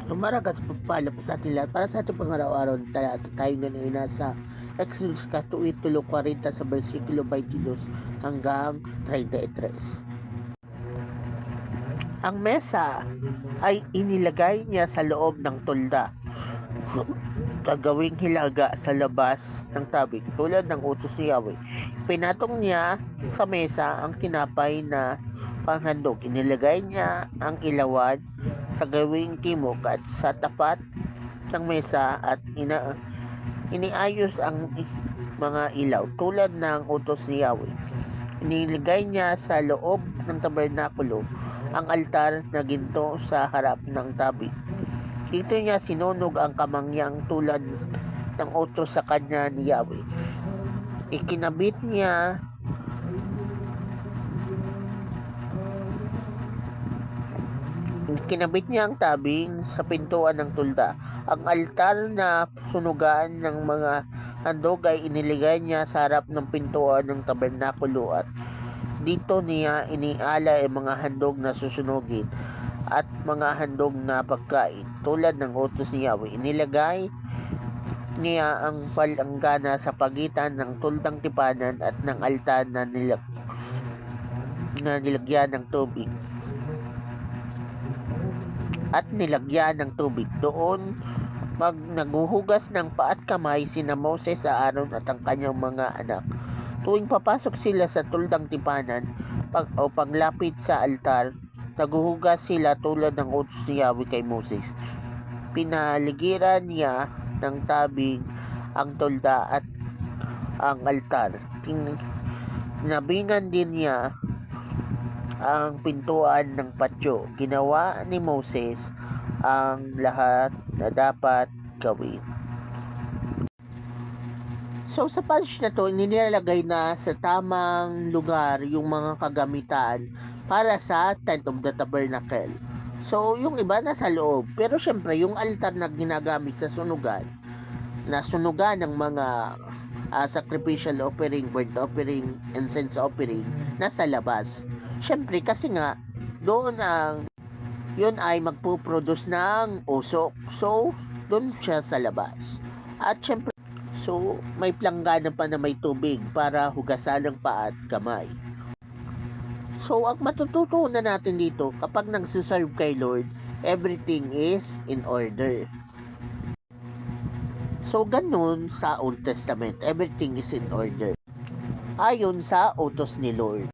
Lumaragas pagpala po sa ating lahat para sa ating pangaraw-araw na tayo na ay nasa Exodus 8:40 sa versikulo 22 hanggang 33. Ang mesa ay inilagay niya sa loob ng tulda sa gawing hilaga sa labas ng tabig tulad ng utos ni Yahweh. Pinatong niya sa mesa ang tinapay na panghandog. Inilagay niya ang ilawan sa gawing timog at sa tapat ng mesa at iniayos ang mga ilaw tulad ng utos ni Yahweh. Inilagay niya sa loob ng tabernakulo ang altar na ginto sa harap ng tabig. Dito niya sinunog ang kamangyang tulad ng utos sa kanya ni Yahweh. Ikinabit niya ang tabing sa pintuan ng tulda. Ang altar na sunugan ng mga handog ay inilagay niya sa harap ng pintuan ng tabernakulo at dito niya iniala ang mga handog na susunugin at mga handog na pagkain tulad ng utos ni Yahweh. Inilagay niya ang palanggana sa pagitan ng tuldang tipanan at ng altar na nilagyan ng tubig. Doon naghuhugas ng paa at kamay sina Moses, Aaron at ang kanyang mga anak. Tuwing papasok sila sa tuldang tipanan o paglapit sa altar, naghuhugas sila tulad ng utos ni Yahweh kay Moses. Pinaligiran niya ng tabing ang tulda at ang altar. Tinabingan din niya ang pintuan ng patio. Ginawa ni Moses ang lahat na dapat gawin. So sa passage na to, nilalagay na sa tamang lugar yung mga kagamitan para sa tent of the tabernacle. So yung iba nasa loob, pero syempre yung altar na ginagamit sa sunugan ng mga sacrificial offering, burnt offering, incense offering, nasa labas. Syempre kasi nga doon yun ay magpo-produce ng usok. So doon siya sa labas. At syempre may planggana pa na may tubig para hugasan ng paa at kamay. So ang matututunan natin dito, kapag nagsiserve kay Lord, everything is in order. So ganun sa Old Testament, everything is in order ayon sa utos ni Lord.